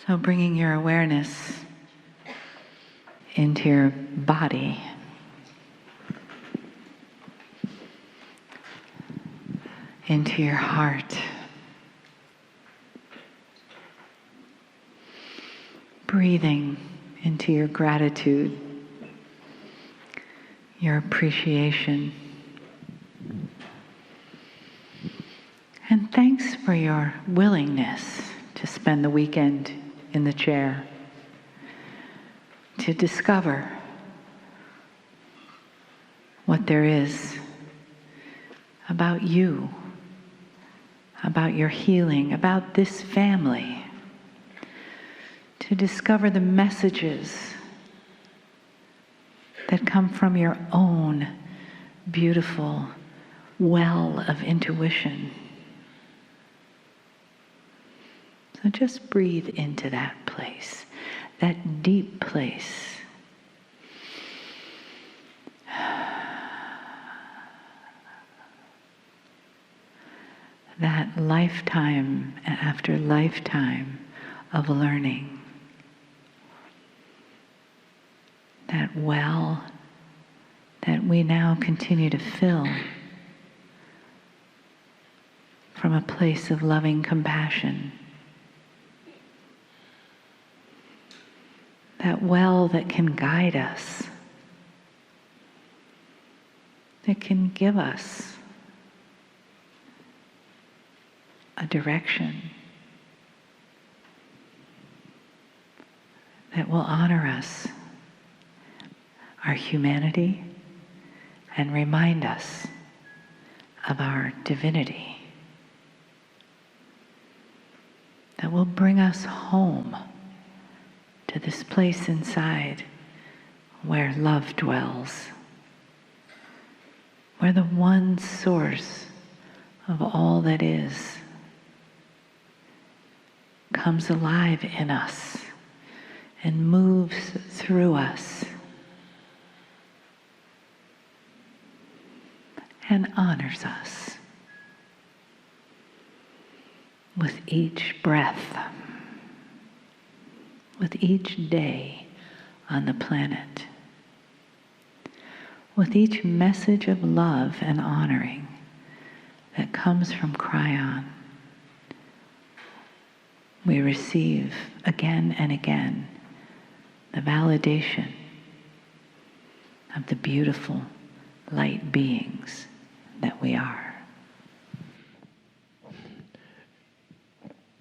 So bringing your awareness into your body. Into your heart. Breathing into your gratitude, your appreciation. And thanks for your willingness to spend the weekend in the chair, to discover what there is about you, about your healing, about this family, to discover the messages that come from your own beautiful well of intuition. So just breathe into that place, that deep place. That lifetime after lifetime of learning. That well that we now continue to fill from a place of loving compassion. That well that can guide us, that can give us a direction, that will honor us, our humanity, and remind us of our divinity, that will bring us home to this place inside where love dwells, where the one source of all that is comes alive in us and moves through us and honors us with each breath, with each day on the planet, with each message of love and honoring that comes from Kryon. We receive again and again the validation of the beautiful light beings that we are.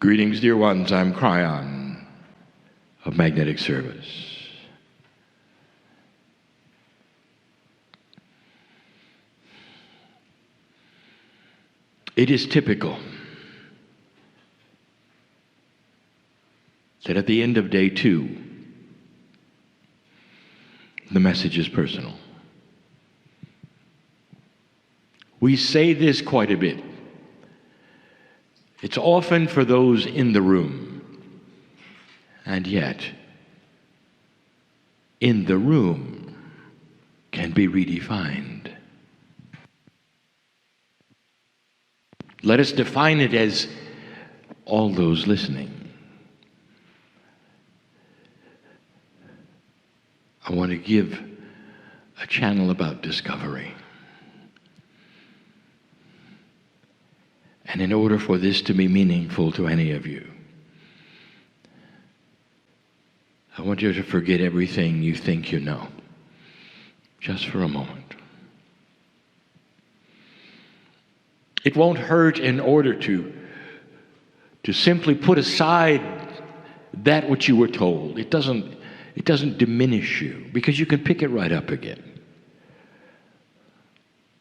Greetings, dear ones. I'm Kryon of Magnetic Service. It is typical that at the end of day 2, the message is personal. We say this quite a bit. It's often for those in the room, and yet, in the room can be redefined. Let us define it as all those listening. I want to give a channel about discovery. And in order for this to be meaningful to any of you, I want you to forget everything you think you know, just for a moment. It won't hurt in order to simply put aside that which you were told. It doesn't diminish you, because you can pick it right up again.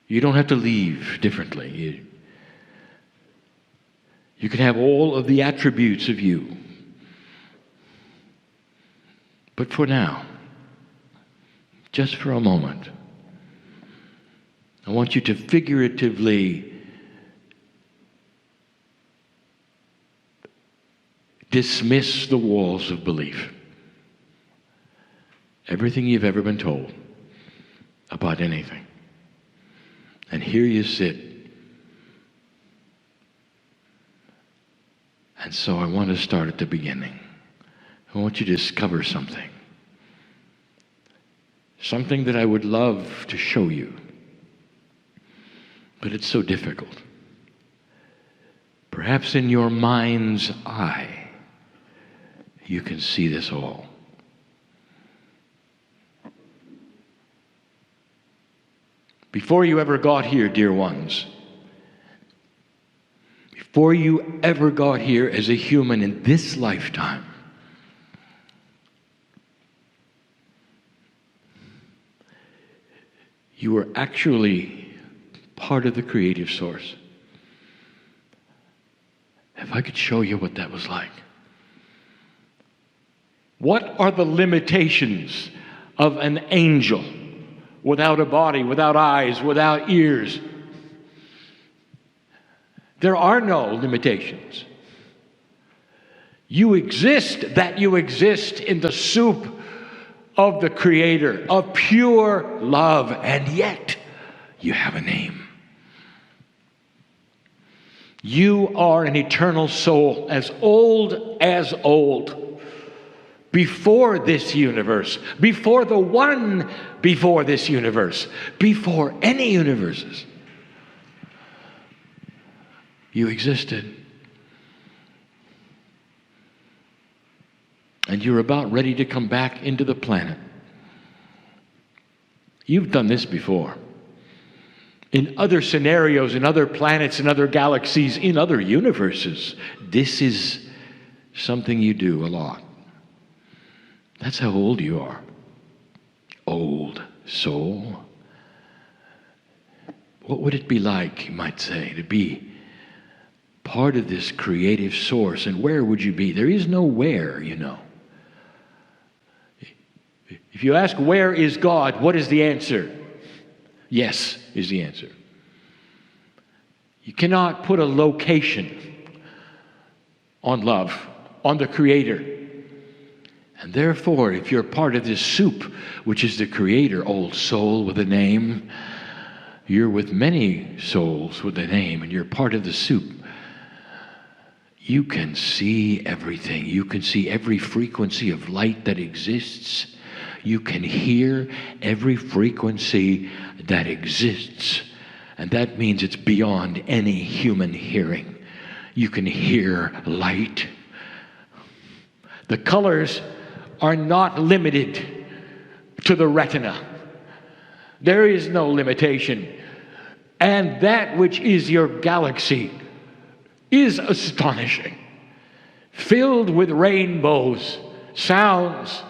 You don't have to leave differently. You can have all of the attributes of you. But for now, just for a moment, I want you to figuratively dismiss the walls of belief. Everything you've ever been told about anything. And here you sit. And so I want to start at the beginning. I want you to discover something. Something that I would love to show you. But it's so difficult. Perhaps in your mind's eye, you can see this all. Before you ever got here, dear ones, before you ever got here as a human in this lifetime, you were actually part of the creative source. If I could show you what that was like. What are the limitations of an angel without a body, without eyes, without ears? There are no limitations. You exist in the soup of the Creator, of pure love, and yet you have a name. You are an eternal soul, as old, before this universe, before the one before this universe, before any universes. You existed. And you're about ready to come back into the planet. You've done this before. In other scenarios, in other planets, in other galaxies, in other universes, this is something you do a lot. That's how old you are. Old soul. What would it be like, you might say, to be part of this creative source? And where would you be? There is no where, you know. If you ask, where is God? What is the answer? Yes is the answer. You cannot put a location on love, on the Creator. And therefore, if you're part of this soup, which is the Creator, old soul with a name, you're with many souls with a name, and you're part of the soup. You can see everything. You can see every frequency of light that exists. You can hear every frequency that exists. And that means it's beyond any human hearing. You can hear light. The colors are not limited to the retina. There is no limitation. And that which is your galaxy is astonishing. Filled with rainbows, sounds,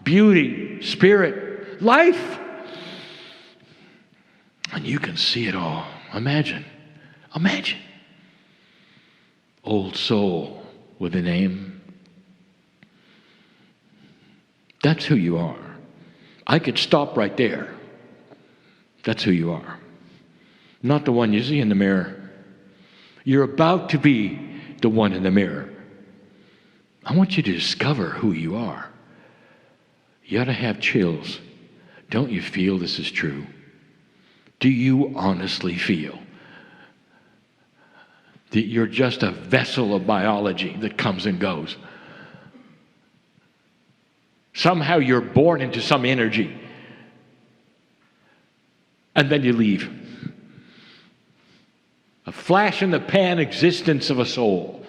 beauty, spirit, life. And you can see it all. Imagine. Old soul with a name. That's who you are. I could stop right there. That's who you are. Not the one you see in the mirror. You're about to be the one in the mirror. I want you to discover who you are. You ought to have chills. Don't you feel this is true? Do you honestly feel that you're just a vessel of biology that comes and goes? Somehow you're born into some energy and then you leave. A flash in the pan existence of a soul.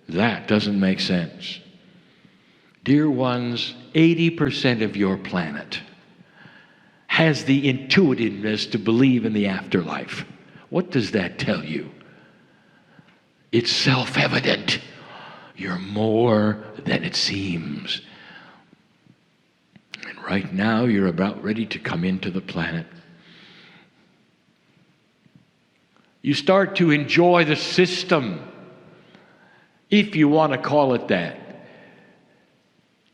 That doesn't make sense. Dear ones, 80% of your planet has the intuitiveness to believe in the afterlife. What does that tell you? It's self-evident. You're more than it seems. And right now, you're about ready to come into the planet. You start to enjoy the system, if you want to call it that.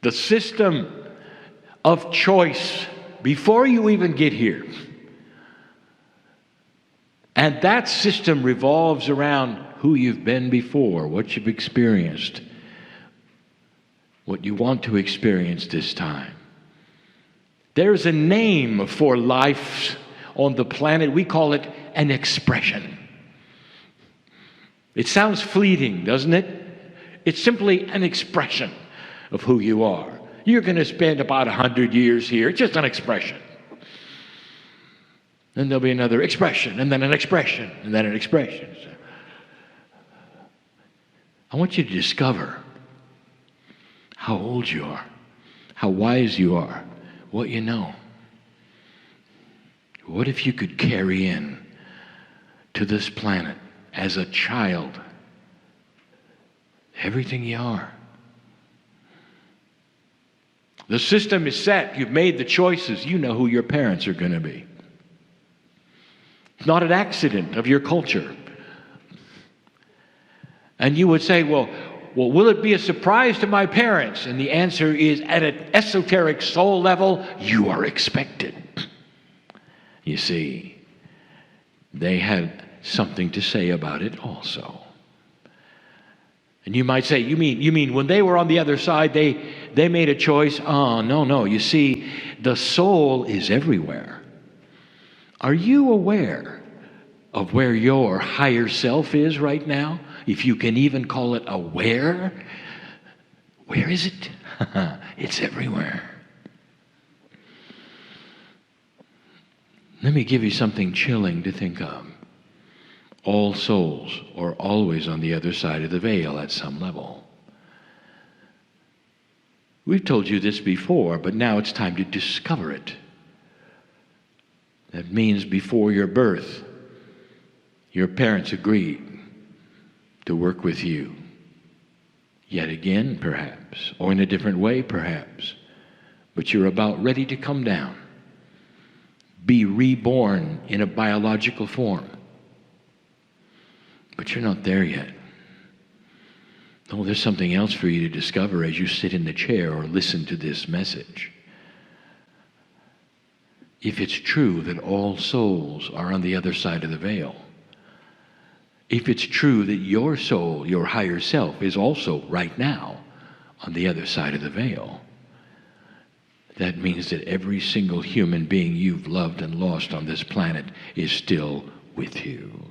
The system of choice before you even get here. And that system revolves around who you've been before, what you've experienced, what you want to experience this time. There's a name for life on the planet. We call it an expression. It sounds fleeting, doesn't it? It's simply an expression. of who you are. You're going to spend about 100 years here. It's just an expression. Then there'll be another expression, and then an expression, and then an expression. I want you to discover how old you are, how wise you are, what you know. What if you could carry in to this planet as a child everything you are? The system is set. You've made the choices. You know who your parents are going to be. It's not an accident of your culture. And you would say, well, will it be a surprise to my parents? And the answer is, at an esoteric soul level, you are expected. You see, they had something to say about it also. And you might say, you mean when they were on the other side, they made a choice? Oh, no. You see, the soul is everywhere. Are you aware of where your higher self is right now? If you can even call it aware. Where is it? It's everywhere. Let me give you something chilling to think of. All souls are always on the other side of the veil at some level. We've told you this before, but now it's time to discover it. That means before your birth, your parents agreed to work with you. Yet again, perhaps, or in a different way, perhaps. But you're about ready to come down. Be reborn in a biological form. But you're not there yet. Oh, there's something else for you to discover as you sit in the chair or listen to this message. If it's true that all souls are on the other side of the veil, if it's true that your soul, your higher self, is also right now on the other side of the veil, that means that every single human being you've loved and lost on this planet is still with you.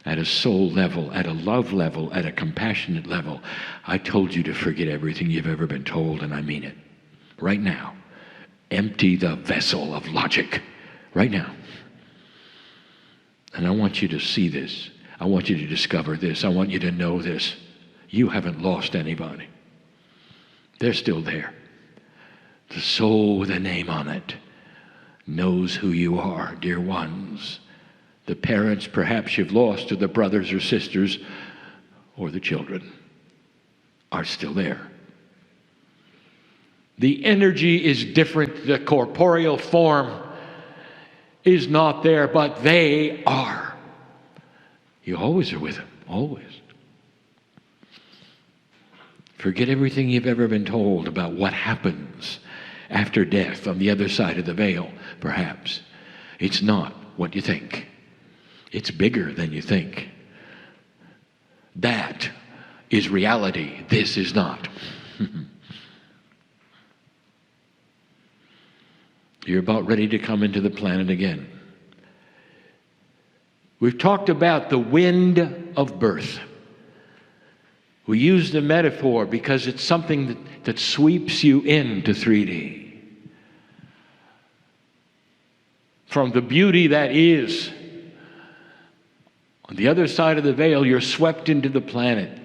At a soul level, at a love level, at a compassionate level, I told you to forget everything you've ever been told, and I mean it. Right now. Empty the vessel of logic. Right now. And I want you to see this. I want you to discover this. I want you to know this. You haven't lost anybody. They're still there. The soul with a name on it knows who you are, dear ones. The parents perhaps you've lost, or the brothers or sisters, or the children, are still there. The energy is different. The corporeal form is not there, but they are. You always are with them, always. Forget everything you've ever been told about what happens after death on the other side of the veil, perhaps. It's not what you think. It's bigger than you think. That is reality. This is not. You're about ready to come into the planet again. We've talked about the wind of birth. We use the metaphor because it's something that sweeps you into 3D. From the beauty that is, on the other side of the veil, you're swept into the planet.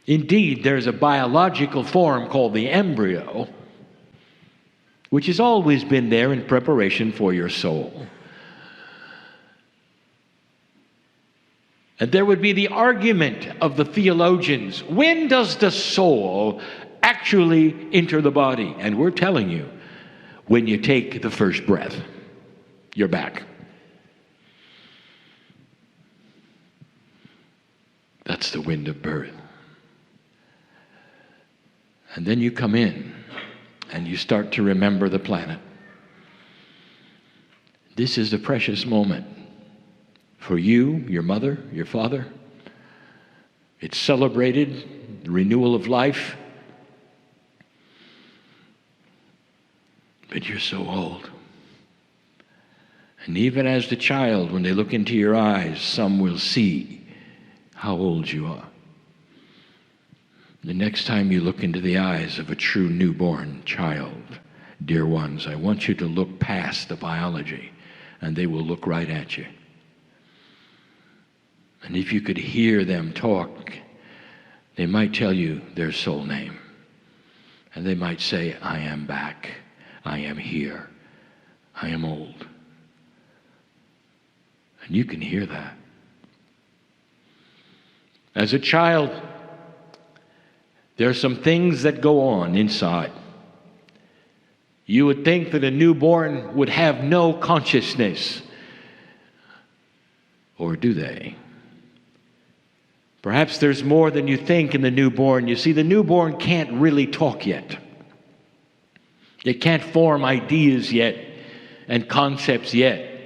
Indeed, there's a biological form called the embryo, which has always been there in preparation for your soul. And there would be the argument of the theologians, when does the soul actually enter the body? And we're telling you, when you take the first breath, you're back. That's the wind of birth. And then you come in and you start to remember the planet. This is a precious moment for you, your mother, your father. It's celebrated, the renewal of life. But you're so old. And even as the child, when they look into your eyes, some will see how old you are. The next time you look into the eyes of a true newborn child, dear ones, I want you to look past the biology, and they will look right at you. And if you could hear them talk, they might tell you their soul name. And they might say, I am back. I am here. I am old. And you can hear that. As a child, there are some things that go on inside. You would think that a newborn would have no consciousness. Or do they? Perhaps there's more than you think in the newborn. You see, the newborn can't really talk yet. It can't form ideas yet and concepts yet.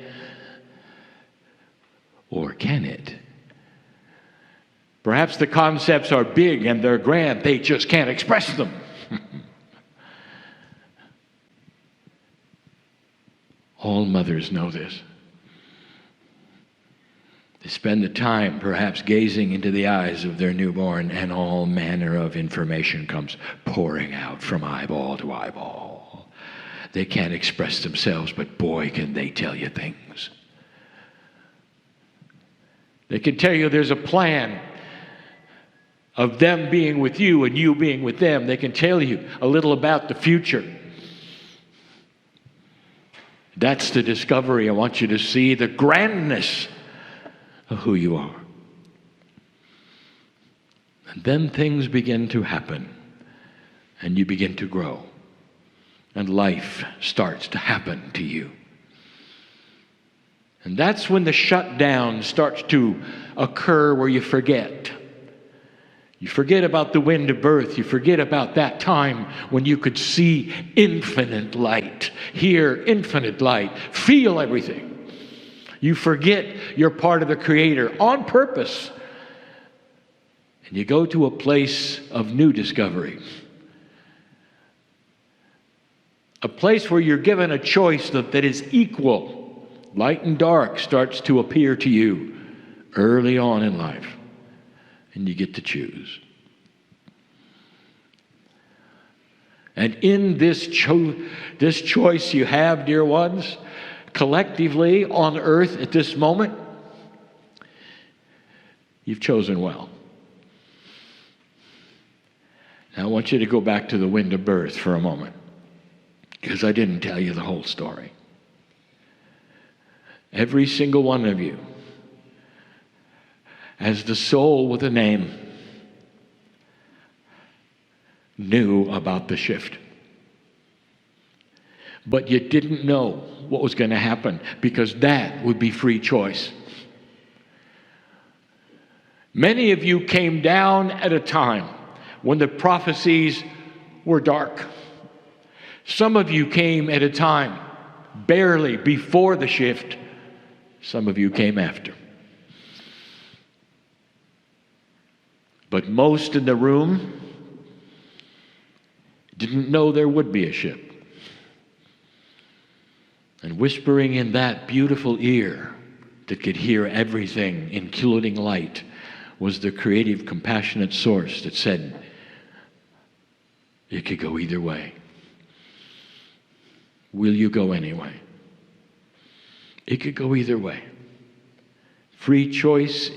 Or can it? Perhaps the concepts are big and they're grand. They just can't express them. All mothers know this. They spend the time perhaps gazing into the eyes of their newborn, and all manner of information comes pouring out from eyeball to eyeball. They can't express themselves, but boy, can they tell you things. They can tell you there's a plan of them being with you and you being with them. They can tell you a little about the future. That's the discovery. I want you to see the grandness of who you are. And then things begin to happen, and you begin to grow, and life starts to happen to you. And that's when the shutdown starts to occur, where you forget. You forget about the wind of birth. You forget about that time when you could see infinite light, hear infinite light, feel everything. You forget you're part of the Creator on purpose. And you go to a place of new discovery. A place where you're given a choice that is equal. Light and dark starts to appear to you early on in life. And you get to choose. And in this choice you have, dear ones, collectively on earth at this moment, you've chosen well. Now I want you to go back to the wind of birth for a moment, because I didn't tell you the whole story. Every single one of you, as the soul with a name, knew about the shift. But you didn't know what was going to happen, because that would be free choice. Many of you came down at a time when the prophecies were dark. Some of you came at a time barely before the shift. Some of you came after. But most in the room didn't know there would be a shift. And whispering in that beautiful ear that could hear everything, including light, was the creative, compassionate source that said, it could go either way. Will you go anyway? It could go either way. Free choice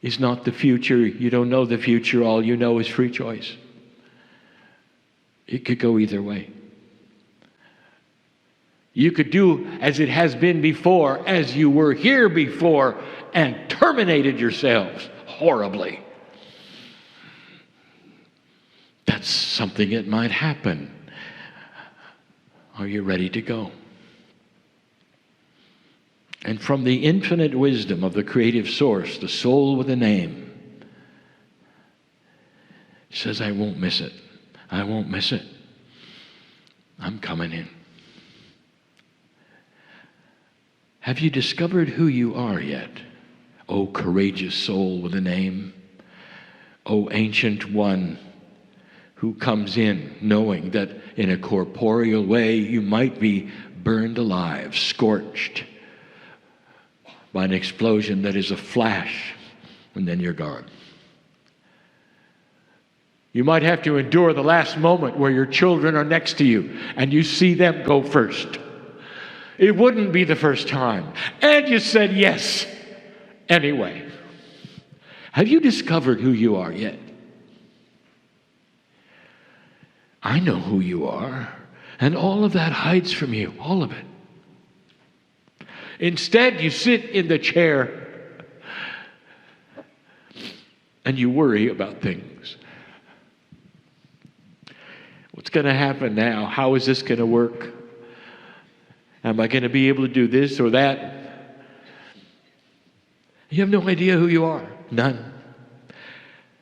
is not the future. You don't know the future. All you know is free choice. It could go either way. You could do as it has been before, as you were here before, and terminated yourselves horribly. That's something that might happen. Are you ready to go? And from the infinite wisdom of the creative source, the soul with a name, says, I won't miss it. I won't miss it. I'm coming in. Have you discovered who you are yet? O courageous soul with a name. O ancient one who comes in knowing that in a corporeal way you might be burned alive, scorched by an explosion that is a flash, and then you're gone. You might have to endure the last moment where your children are next to you and you see them go first. It wouldn't be the first time. And you said yes anyway. Have you discovered who you are yet? I know who you are, and all of that hides from you, all of it. Instead, you sit in the chair and you worry about things. What's going to happen now? How is this going to work? Am I going to be able to do this or that? You have no idea who you are. None.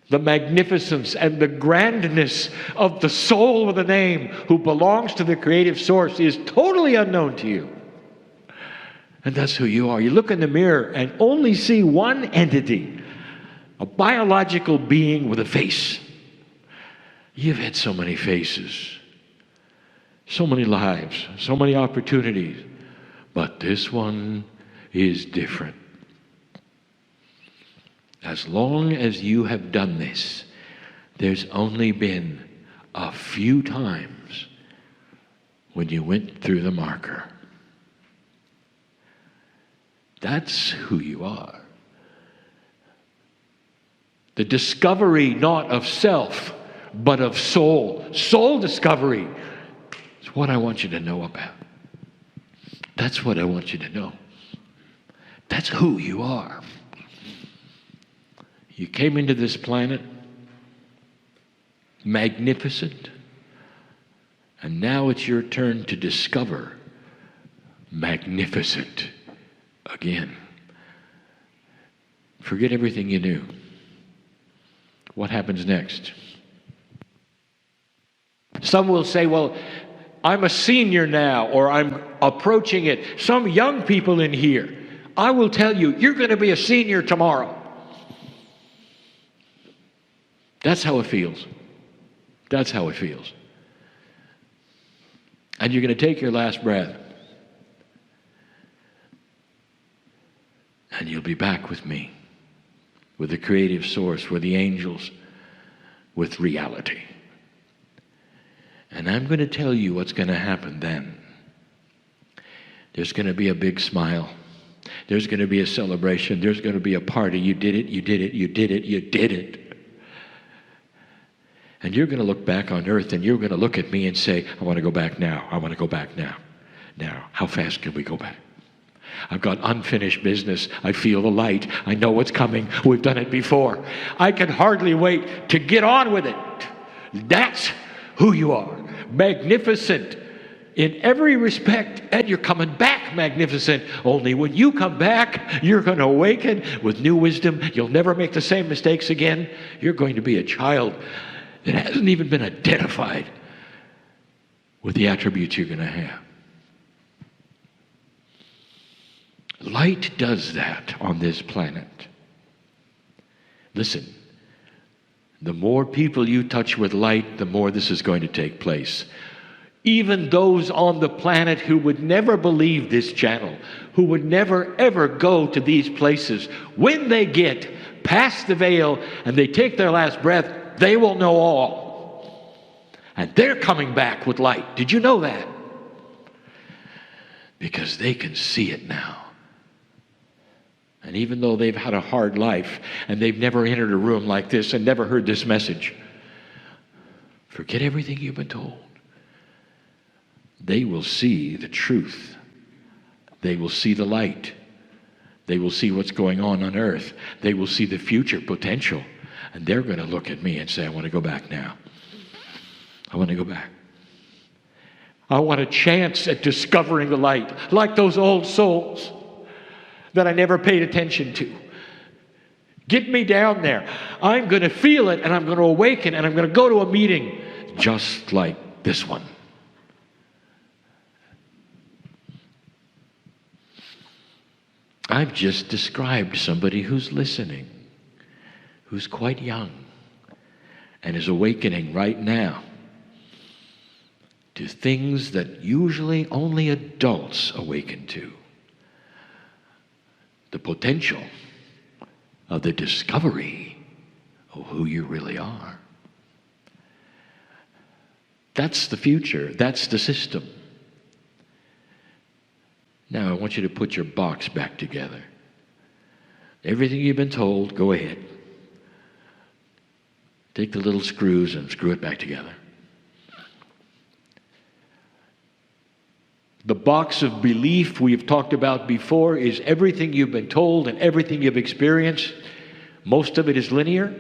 The magnificence and the grandness of the soul with a name who belongs to the creative source is totally unknown to you. And that's who you are. You look in the mirror and only see one entity, a biological being with a face. You've had so many faces, so many lives, so many opportunities, but this one is different. As long as you have done this, there's only been a few times when you went through the marker. That's who you are. The discovery not of self, but of soul. Soul discovery is what I want you to know about. That's what I want you to know. That's who you are. You came into this planet magnificent, and now it's your turn to discover magnificent again. Forget everything you knew. What happens next? Some will say, well, I'm a senior now, or I'm approaching it. Some young people in here, I will tell you, you're going to be a senior tomorrow. That's how it feels. That's how it feels. And you're going to take your last breath. And you'll be back with me, with the creative source, with the angels, with reality. And I'm going to tell you what's going to happen then. There's going to be a big smile. There's going to be a celebration. There's going to be a party. You did it, you did it, you did it, you did it. And you're going to look back on earth and you're going to look at me and say, I want to go back now. I want to go back now. Now, how fast can we go back? I've got unfinished business. I feel the light. I know what's coming. We've done it before. I can hardly wait to get on with it. That's who you are. Magnificent in every respect, and you're coming back magnificent. Only when you come back, you're going to awaken with new wisdom. You'll never make the same mistakes again. You're going to be a child that hasn't even been identified with the attributes you're going to have. Light does that on this planet. Listen, the more people you touch with light, the more this is going to take place. Even those on the planet who would never believe this channel, who would never ever go to these places, when they get past the veil and they take their last breath, they will know all. And they're coming back with light. Did you know that? Because they can see it now. And even though they've had a hard life and they've never entered a room like this and never heard this message, forget everything you've been told. They will see the truth. They will see the light. They will see what's going on earth. They will see the future potential. And they're going to look at me and say, I want to go back now. I want to go back. I want a chance at discovering the light, like those old souls that I never paid attention to. Get me down there. I'm going to feel it, and I'm going to awaken, and I'm going to go to a meeting just like this one. I've just described somebody who's listening, who's quite young, and is awakening right now to things that usually only adults awaken to. The potential of the discovery of who you really are. That's the future. That's the system. Now I want you to put your box back together. Everything you've been told, go ahead. Take the little screws and screw it back together. The box of belief we've talked about before is everything you've been told and everything you've experienced. Most of it is linear.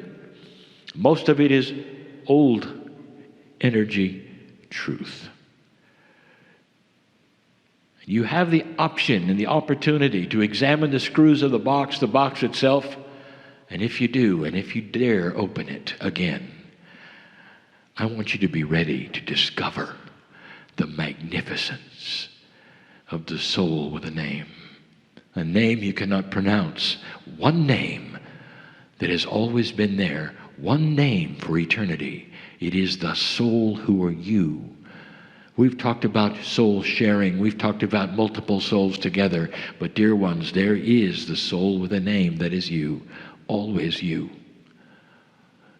Most of it is old energy truth. You have the option and the opportunity to examine the screws of the box itself, and if you do, and if you dare open it again, I want you to be ready to discover the magnificence of the soul with a name you cannot pronounce, one name that has always been there, one name for eternity. It is the soul who are you. We've talked about soul sharing. We've talked about multiple souls together. But dear ones, there is the soul with a name that is you, always you.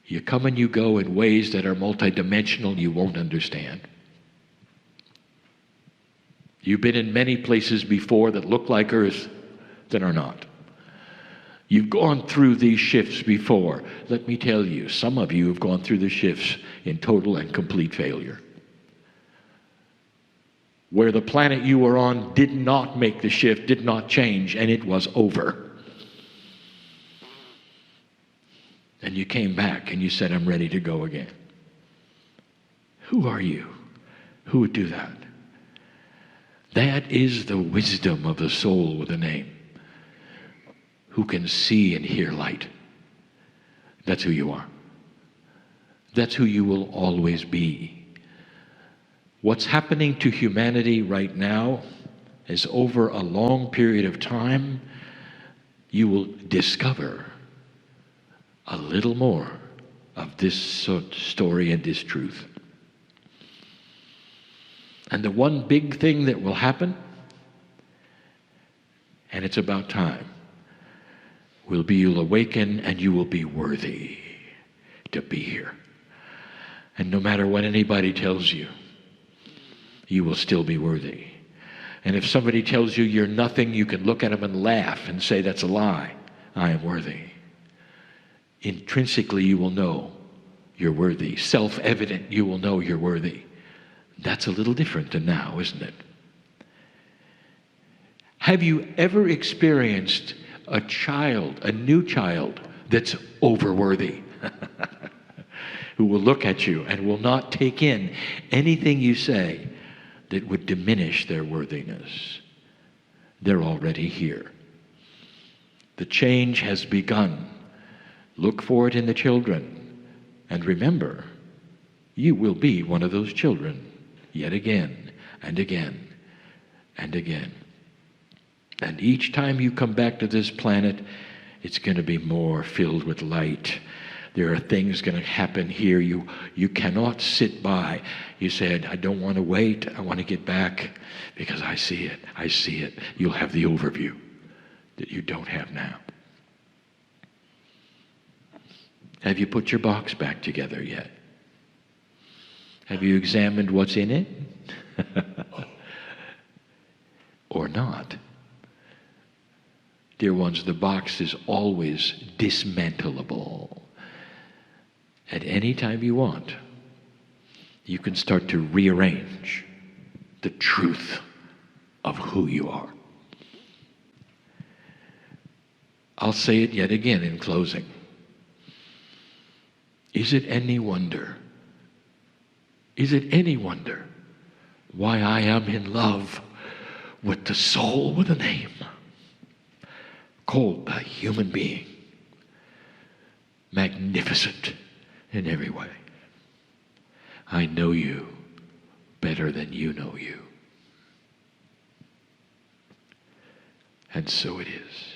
You come and you go in ways that are multidimensional you won't understand. You've been in many places before that look like Earth that are not. You've gone through these shifts before. Let me tell you, some of you have gone through the shifts in total and complete failure. Where the planet you were on did not make the shift, did not change, and it was over. And you came back and you said, I'm ready to go again. Who are you? Who would do that? That is the wisdom of the soul with a name, who can see and hear light. That's who you are. That's who you will always be. What's happening to humanity right now is over a long period of time, you will discover a little more of this story and this truth. And the one big thing that will happen, and it's about time, will be you'll awaken and you will be worthy to be here. And no matter what anybody tells you, you will still be worthy. And if somebody tells you you're nothing, you can look at them and laugh and say, that's a lie. I am worthy. Intrinsically, you will know you're worthy. Self-evident, you will know you're worthy. That's a little different than now, isn't it? Have you ever experienced a child, a new child, that's overworthy? Who will look at you and will not take in anything you say that would diminish their worthiness. They're already here. The change has begun. Look for it in the children. And remember, you will be one of those children yet again and again and again. And each time you come back to this planet, it's going to be more filled with light. There are things going to happen here. You cannot sit by. You said, I don't want to wait. I want to get back because I see it. I see it. You'll have the overview that you don't have now. Have you put your box back together yet? Have you examined what's in it? Or not? Dear ones, the box is always dismantleable. At any time you want, you can start to rearrange the truth of who you are. I'll say it yet again in closing. Is it any wonder why I am in love with the soul with a name called a human being, magnificent in every way? I know you better than you know you. And so it is.